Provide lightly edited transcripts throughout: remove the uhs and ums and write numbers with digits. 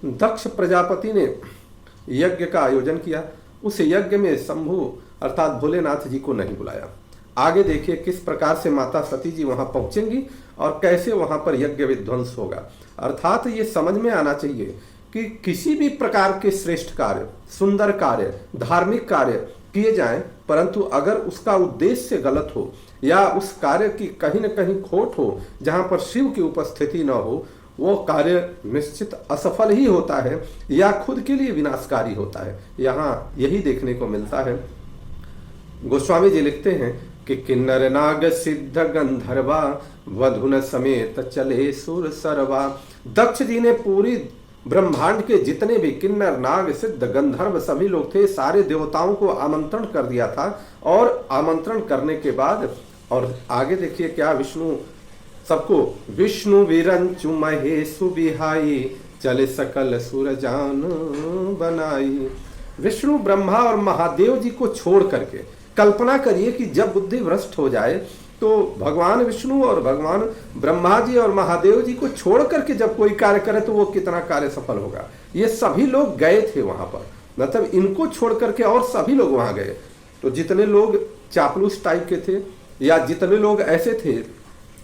दक्ष प्रजापति ने यज्ञ का आयोजन किया। उस यज्ञ में शंभु अर्थात भोलेनाथ जी को नहीं बुलाया। आगे देखिए किस प्रकार से माता सती जी वहां पहुंचेंगी और कैसे वहां पर यज्ञ विध्वंस होगा। अर्थात ये समझ में आना चाहिए कि किसी भी प्रकार के श्रेष्ठ कार्य, सुंदर कार्य, धार्मिक कार्य किए जाएं, परंतु अगर उसका उद्देश्य गलत हो या उस कार्य की कहीं न कहीं खोट हो, जहां पर शिव की उपस्थिति न हो, वो कार्य निश्चित असफल ही होता है या खुद के लिए विनाशकारी होता है। यहाँ यही देखने को मिलता है। गोस्वामी जी लिखते हैं कि किन्नर नाग सिद्ध गंधर्वा वधुन समेत चले सुर सरवा। दक्ष जी ने पूरी ब्रह्मांड के जितने भी किन्नर नाग सिद्ध गंधर्व सभी लोग थे, सारे देवताओं को आमंत्रण कर दिया था। और आमंत्रण करने के बाद और आगे देखिए क्या विष्णु सबको विष्णु विरंचु महेशु बिहाई चले सकल सुर जान बनाई। विष्णु ब्रह्मा और महादेव जी को छोड़ करके कल्पना करिए कि जब बुद्धि भ्रष्ट हो जाए तो भगवान विष्णु और भगवान ब्रह्मा जी और महादेव जी को छोड़ करके जब कोई कार्य करे तो वो कितना कार्य सफल होगा। ये सभी लोग गए थे वहां पर, मतलब इनको छोड़ करके और सभी लोग वहां गए। तो जितने लोग चापलूस टाइप के थे या जितने लोग ऐसे थे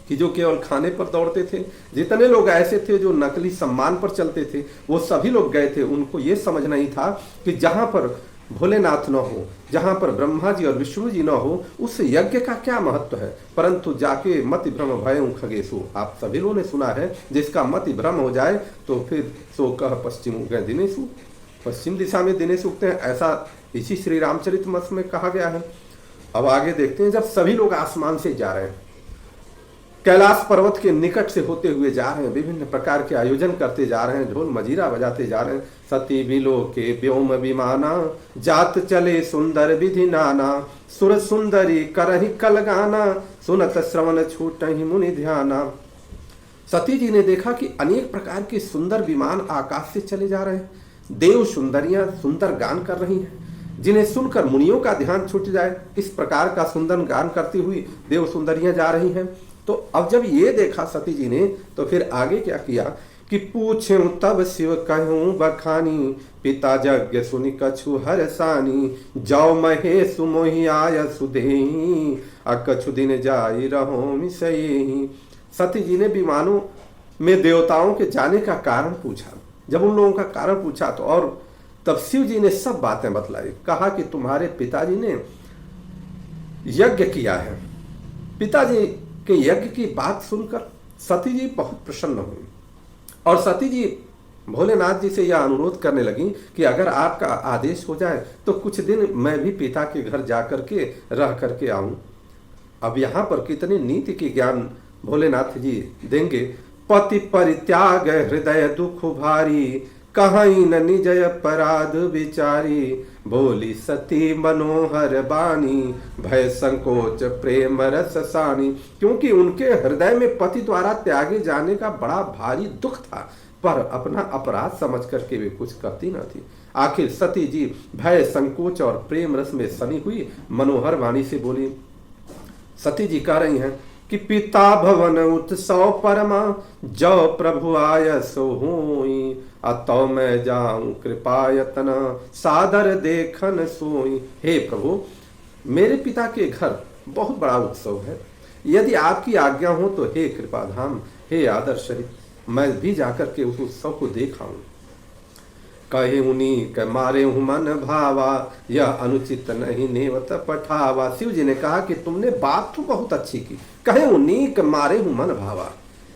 कि जो केवल खाने पर दौड़ते थे, जितने लोग ऐसे थे जो नकली सम्मान पर चलते थे, वो सभी लोग गए थे। उनको ये समझ नहीं था कि जहां पर भोलेनाथ न हो, जहां पर ब्रह्मा जी और विष्णु जी न हो, उस यज्ञ का क्या महत्व है। परंतु जाके मति भ्रम भयं खगेशु, आप सभी लोगों ने सुना है, जिसका मति भ्रम हो जाए तो फिर सो कह पश्चिम उगय दिनेशु, पश्चिम दिशा में दिनेश उगते हैं, ऐसा इसी श्री रामचरितमानस में कहा गया है। अब आगे देखते हैं, जब सभी लोग आसमान से जा रहे हैं, कैलाश पर्वत के निकट से होते हुए जा रहे हैं, विभिन्न प्रकार के आयोजन करते जा रहे हैं, ढोल मजीरा बजाते जा रहे हैं। सती बिलो के व्योम विमाना जात चले सुंदर विधि नाना, सुर सुंदरी करहि कलगाना सुनत श्रवण छूट ही मुनि ध्याना। सती जी ने देखा कि अनेक प्रकार के सुंदर विमान आकाश से चले जा रहे हैं, देव सुंदरियां सुंदर गान कर रही हैं, जिन्हें सुनकर मुनियों का ध्यान छूट जाए। इस प्रकार का सुंदर गान करती हुई देव सुंदरियां जा रही हैं। तो अब जब ये देखा सती जी ने तो फिर आगे क्या किया कि पूछूं तब शिव कहूं बखानी, पिता यज्ञ सुनि कछु हरसानी, जाओ महेश मोहि आय सुधेहि, कछु दिन जाई रहो मिसई। सती जी ने विमानों में देवताओं के जाने का कारण पूछा। जब उन लोगों का कारण पूछा तो और तब शिव जी ने सब बातें बतलाई। कहा कि तुम्हारे पिताजी ने यज्ञ किया है। पिताजी के यज्ञ की बात सुनकर सती जी बहुत प्रसन्न हुई और सती जी भोलेनाथ जी से यह अनुरोध करने लगी कि अगर आपका आदेश हो जाए तो कुछ दिन मैं भी पिता के घर जाकर के रह करके आऊं। अब यहाँ पर कितनी नीति की ज्ञान भोलेनाथ जी देंगे। पति परित्याग हृदय दुख भारी, कहीं न निज अपराध विचारी, बोली सती मनोहर बानी, भय संकोच प्रेम रस सानी। क्योंकि उनके हृदय में पति द्वारा त्यागे जाने का बड़ा भारी दुख था, पर अपना अपराध समझ करके वे कुछ करती न थी। आखिर सती जी भय संकोच और प्रेम रस में सनी हुई मनोहर वाणी से बोली। सती जी कह रही हैं कि पिता भवन उत्सव परमा, जो प्रभु आय सो होई, अतौ मैं जाऊं कृपायतन, सादर देखन सोई। हे प्रभु, मेरे पिता के घर बहुत बड़ा उत्सव है, यदि आपकी आज्ञा हो तो हे कृपाधाम, हे आदर्श, मैं भी जाकर के उस उत्सव को देख आऊं। कहे उनीक मारे हूं मन भावा, यह अनुचित नहीं नेवत पठावा। शिव जी ने कहा कि तुमने बात तो बहुत अच्छी की, कहे उनीक मारे हूं मन भावा,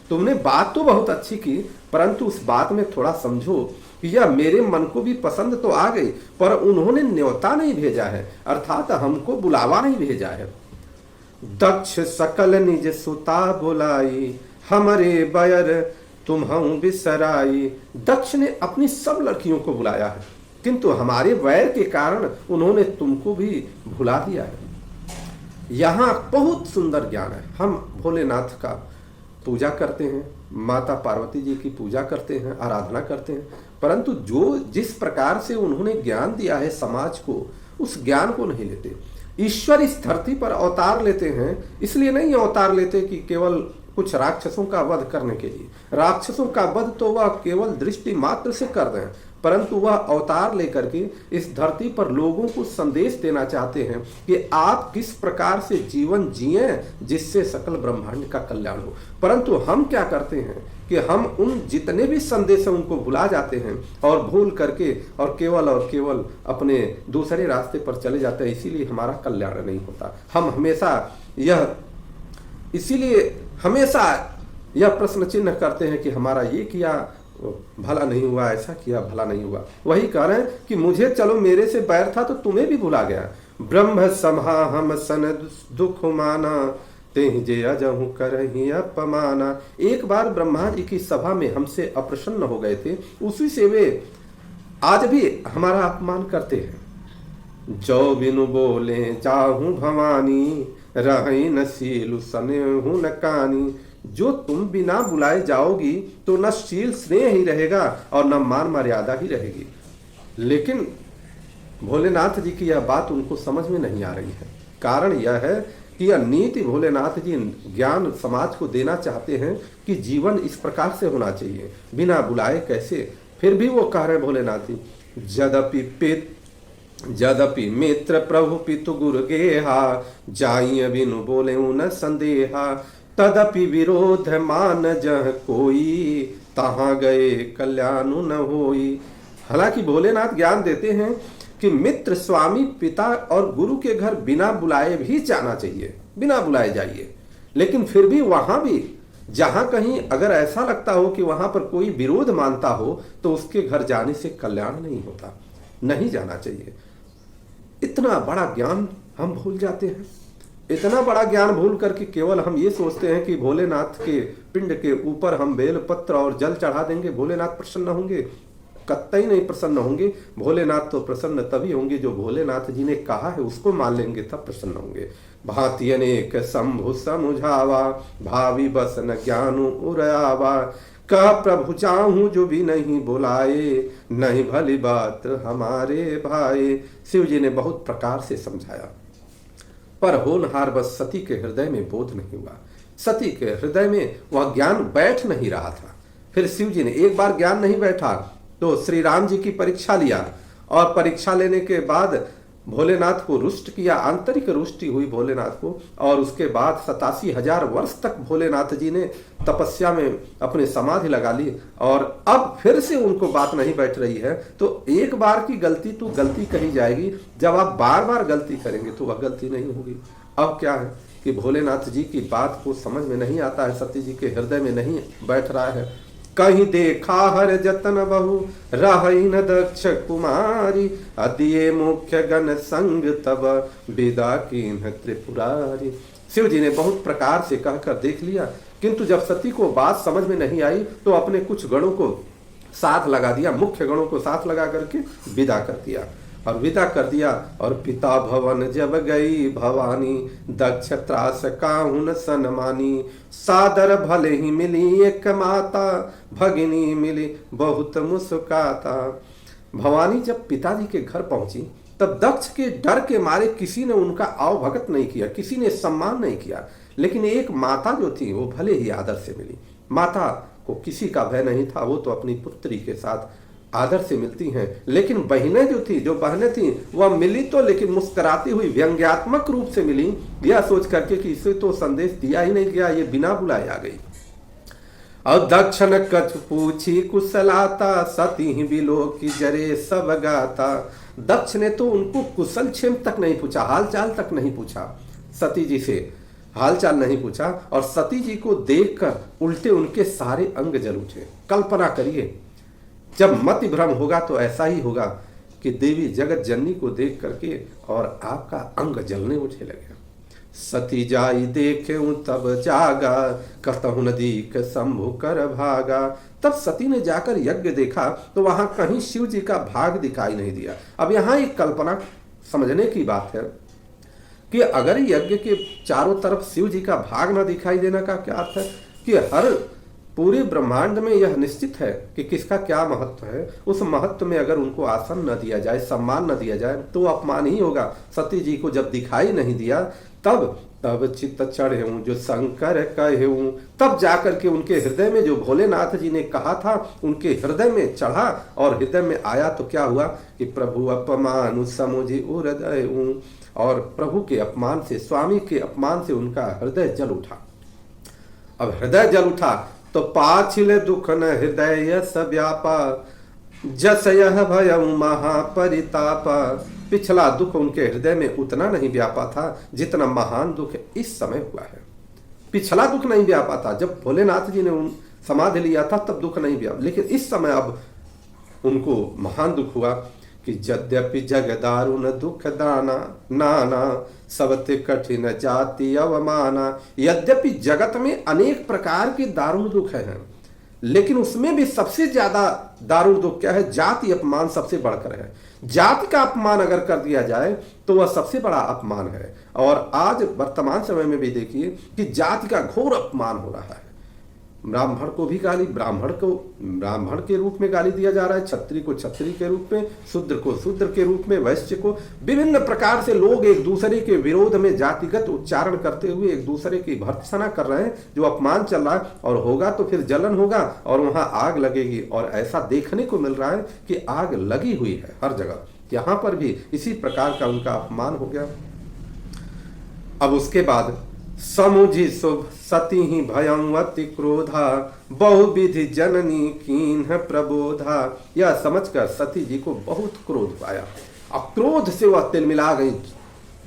तुमने बात तो बहुत अच्छी की, परंतु उस बात में थोड़ा समझो कि यह मेरे मन को भी पसंद तो आ गई, पर उन्होंने न्योता नहीं भेजा है, अर्थात हमको बुलावा नहीं भेजा है। दक्ष सकल निज सुता बुलाई, हमरे बयर तुम्हं बिसराई। दक्ष ने अपनी सब लड़कियों को बुलाया है, किंतु हमारे वैर के कारण उन्होंने तुमको भी भुला दिया है। यहाँ बहुत सुंदर ज्ञान है। हम भोलेनाथ का पूजा करते हैं, माता पार्वती जी की पूजा करते हैं, आराधना करते हैं, परंतु जो जिस प्रकार से उन्होंने ज्ञान दिया है समाज को, उस ज्ञान को नहीं लेते। ईश्वर इस धरती पर अवतार लेते हैं, इसलिए नहीं अवतार लेते कि केवल कुछ राक्षसों का वध करने के लिए। राक्षसों का वध तो वह केवल दृष्टि मात्र से कर दें, परंतु वह अवतार लेकर के इस धरती पर लोगों को संदेश देना चाहते हैं कि आप किस प्रकार से जीवन जिए जिससे सकल ब्रह्मांड का कल्याण हो। परंतु हम क्या करते हैं कि हम उन जितने भी संदेश हैं उनको भुला जाते हैं और भूल करके और केवल अपने दूसरे रास्ते पर चले जाते हैं। इसीलिए हमारा कल्याण नहीं होता। हम इसीलिए हमेशा यह प्रश्न चिन्ह करते हैं कि हमारा ये किया भला नहीं हुआ, ऐसा किया भला नहीं हुआ। वही कह रहे हैं कि मुझे चलो मेरे से बैर था तो तुम्हें भी भुला गया। ब्रह्म समा हम सन दुख माना तेहि जे अजहु करहि अपमाना। एक बार ब्रह्मा जी की सभा में हमसे अप्रसन्न हो गए थे, उसी से वे आज भी हमारा अपमान करते हैं। जो बिनु बोले जाहू भवानी रही न सीलु सनेहु न कानी। जो तुम बिना बुलाए जाओगी तो न शील स्नेह ही रहेगा और न मान मर्यादा ही रहेगी। लेकिन भोलेनाथ जी की यह बात उनको समझ में नहीं आ रही है। कारण यह है कि यह नीति भोलेनाथ जी ज्ञान समाज को देना चाहते हैं कि जीवन इस प्रकार से होना चाहिए, बिना बुलाए कैसे। फिर भी वो कह रहे भोलेनाथ जी, जदपि मित्र प्रभु पितु गुरु गेहा जाई बिनु बोले न संदेहा। तदपि विरोध मान जह कोई तहाँ गए कल्याण न होई। हालांकि भोलेनाथ ज्ञान देते हैं कि मित्र स्वामी पिता और गुरु के घर बिना बुलाए भी जाना चाहिए, बिना बुलाए जाइए। लेकिन फिर भी वहां भी जहां कहीं अगर ऐसा लगता हो कि वहां पर कोई विरोध मानता हो तो उसके घर जाने से कल्याण नहीं होता, नहीं जाना चाहिए। इतना बड़ा ज्ञान हम भूल जाते हैं। इतना बड़ा ज्ञान भूल करके केवल हम ये सोचते हैं कि भोलेनाथ के पिंड के ऊपर हम बेल पत्र और जल चढ़ा देंगे, भोलेनाथ प्रसन्न होंगे। कतई नहीं प्रसन्न होंगे। भोलेनाथ तो प्रसन्न तभी होंगे जो भोलेनाथ जी ने कहा है उसको मान लेंगे, तब प्रसन्न होंगे। भांति अनेक शंभु समुझावा भावी बस न ज्ञानु उरयावा। कह प्रभु चाहूं जो भी नहीं बुलाए नहीं भली बात हमारे भाई। शिव जी ने बहुत प्रकार से समझाया पर होनहार बस सती के हृदय में बोध नहीं हुआ। सती के हृदय में वह ज्ञान बैठ नहीं रहा था। फिर शिव जी ने एक बार ज्ञान नहीं बैठा तो श्री राम जी की परीक्षा लिया और परीक्षा लेने के बाद भोलेनाथ को रुष्ट किया, आंतरिक रुष्टि हुई भोलेनाथ को। और उसके बाद 87,000 वर्ष तक भोलेनाथ जी ने तपस्या में अपने समाधि लगा ली और अब फिर से उनको बात नहीं बैठ रही है। तो एक बार की गलती तो गलती कही जाएगी, जब आप बार बार गलती करेंगे तो वह गलती नहीं होगी। अब क्या है कि भोलेनाथ जी की बात को समझ में नहीं आता है, सती जी के हृदय में नहीं बैठ रहा है। कहीं देखा हर जतन बहु रही न दक्ष कुमारी। अदिये मुख्य गण संग तब विदा कीन्ह त्रिपुरारी। शिव जी ने बहुत प्रकार से कहकर देख लिया, किंतु जब सती को बात समझ में नहीं आई तो अपने कुछ गणों को साथ लगा दिया, मुख्य गणों को साथ लगा करके विदा कर दिया। और विदा कर दिया और पिता भवन जब गई भवानी दक्ष त्रास काहुन सनमानी। सादर भले ही मिली एक माता भगिनी मिली बहुत मुस्काता। भवानी जब पिताजी के घर पहुंची तब दक्ष के डर के मारे किसी ने उनका आवभगत नहीं किया, किसी ने सम्मान नहीं किया। लेकिन एक माता जो थी वो भले ही आदर से मिली। माता को किसी का भय नहीं था, वो तो अपनी पुत्री के साथ आदर से मिलती हैं। लेकिन बहनें जो बहनें थी वह मिली तो लेकिन मुस्कुराती हुई व्यंग्यात्मक रूप से मिली, यह सोच करके कि इसे तो संदेश दिया ही नहीं गया, ये बिना बुलाए आ गई। और दक्ष न कछ पूछी कुशलाता सती ही बिलो की जरे सब गाता। दक्ष ने तो उनको कुशल क्षेम तक नहीं पूछा, हाल चाल तक नहीं पूछा, सती जी से हाल चाल नहीं पूछा। और सती जी को देखकर उल्टे उनके सारे अंग जल उठे। कल्पना करिए, जब मति भ्रम होगा तो ऐसा ही होगा कि देवी जगत जननी को देख करके और आपका अंग जलने उठे लगे। सती जाई देखे तब जागा कतहु नदीक शंभु कर भागा। तब सती ने जाकर यज्ञ देखा तो वहां कहीं शिव जी का भाग दिखाई नहीं दिया। अब यहाँ एक कल्पना समझने की बात है कि अगर यज्ञ के चारों तरफ शिव जी का भाग न दिखाई देने का क्या अर्थ है कि हर पूरे ब्रह्मांड में यह निश्चित है कि किसका क्या महत्व है। उस महत्व में अगर उनको आसन न दिया जाए, सम्मान न दिया जाए, तो अपमान ही होगा। सती जी को जब दिखाई नहीं दिया तब चित्त चढ़े हूँ जो शंकर कहे हूँ, तब जाकर के उनके हृदय में जो भोलेनाथ जी ने कहा था उनके हृदय में चढ़ा और हृदय में आया। तो क्या हुआ कि प्रभु अपमान समुझी हृदय हूँ, और प्रभु के अपमान से, स्वामी के अपमान से उनका हृदय जल उठा। अब हृदय जल उठा तो पाछिल दुख न हृदय स व्यापा, जस यह भयं महापरितापा। पिछला दुख उनके हृदय में उतना नहीं व्यापा था जितना महान दुख इस समय हुआ है। पिछला दुख नहीं व्यापा था, जब भोलेनाथ जी ने समाधि लिया था तब दुख नहीं व्यापा, लेकिन इस समय अब उनको महान दुख हुआ कि यद्यपि जग दारुण दुख दाना नाना, सबते कठिन जाति अवमाना। यद्यपि जगत में अनेक प्रकार के दारुण दुख हैं, लेकिन उसमें भी सबसे ज्यादा दारुण दुख क्या है? जाति अपमान सबसे बढ़कर है। जाति का अपमान अगर कर दिया जाए तो वह सबसे बड़ा अपमान है। और आज वर्तमान समय में भी देखिए कि जाति का घोर अपमान हो रहा है। ब्राह्मण को भी गाली, ब्राह्मण को ब्राह्मण के रूप में गाली दिया जा रहा है, क्षत्रिय को क्षत्रिय के रूप में, शूद्र को शूद्र के रूप में, वैश्य को। विभिन्न प्रकार से लोग एक दूसरे के विरोध में जातिगत उच्चारण करते हुए एक दूसरे की भर्त्सना कर रहे हैं, जो अपमान चल रहा है। और होगा तो फिर जलन होगा और वहां आग लगेगी। और ऐसा देखने को मिल रहा है कि आग लगी हुई है हर जगह। यहां पर भी इसी प्रकार का उनका अपमान हो गया। अब उसके बाद समुझि शुभ सती ही भयं अति क्रोधा, बहुविधि जननी कीन प्रबोधा। यह समझकर सती जी को बहुत क्रोध आया। अब क्रोध से वह तिलमिला गई।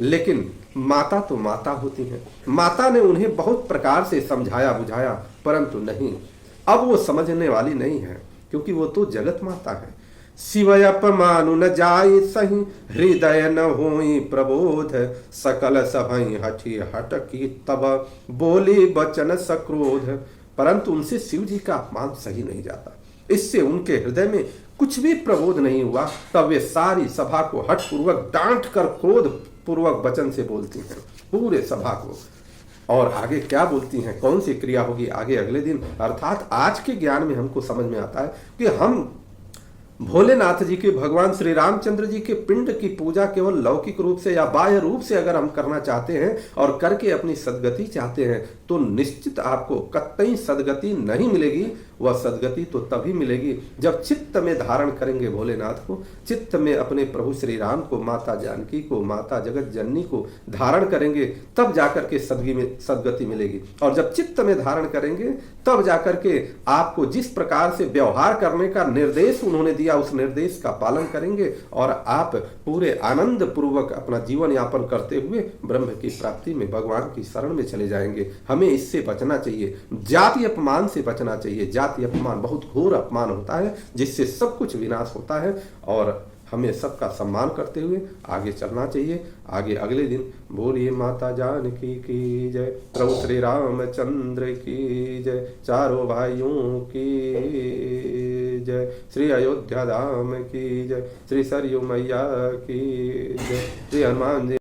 लेकिन माता तो माता होती है, माता ने उन्हें बहुत प्रकार से समझाया बुझाया, परंतु नहीं, अब वो समझने वाली नहीं है, क्योंकि वो तो जगत माता है। शिवय अपमानु न जाय सही, हृदय न होई प्रबोध, सकल सभई हठी हटकी तब, बोली बचन सक्रोध। परंतु उनसे शिव जी का अपमान सही नहीं जाता, इससे उनके हृदय में कुछ भी प्रबोध नहीं हुआ। तब वे सारी सभा को हठ पूर्वक डांट कर क्रोध पूर्वक वचन से बोलती हैं, पूरे सभा को। और आगे क्या बोलती हैं, कौन सी क्रिया होगी आगे अगले दिन। अर्थात आज के ज्ञान में हमको समझ में आता है कि हम भोलेनाथ जी के, भगवान श्री रामचंद्र जी के पिंड की पूजा केवल लौकिक रूप से या बाह्य रूप से अगर हम करना चाहते हैं और करके अपनी सदगति चाहते हैं, तो निश्चित आपको कतई सदगति नहीं मिलेगी। वह सदगति तो तभी मिलेगी जब चित्त में धारण करेंगे भोलेनाथ को, चित्त में अपने प्रभु श्री राम को, माता जानकी को, माता जगत जननी को धारण करेंगे, तब जाकर के सदगति मिलेगी। और जब चित्त में धारण करेंगे तब जाकर के आपको जिस प्रकार से व्यवहार करने का निर्देश उन्होंने दिया, उस निर्देश का पालन करेंगे और आप पूरे आनंद पूर्वक अपना जीवन यापन करते हुए ब्रह्म की प्राप्ति में, भगवान की शरण में चले जाएंगे। हमें इससे बचना चाहिए, जाति अपमान से बचना चाहिए। जाति अपमान बहुत घोर अपमान होता है, जिससे सब कुछ विनाश होता है। और हमें सबका सम्मान करते हुए आगे चलना चाहिए। आगे अगले दिन बोलिए माता जानकी की जय, प्रभु श्री रामचंद्र की जय, चारों भाइयों की जय, श्री अयोध्या धाम की जय, श्री सरयू मैया की जय, श्री हनुमान जी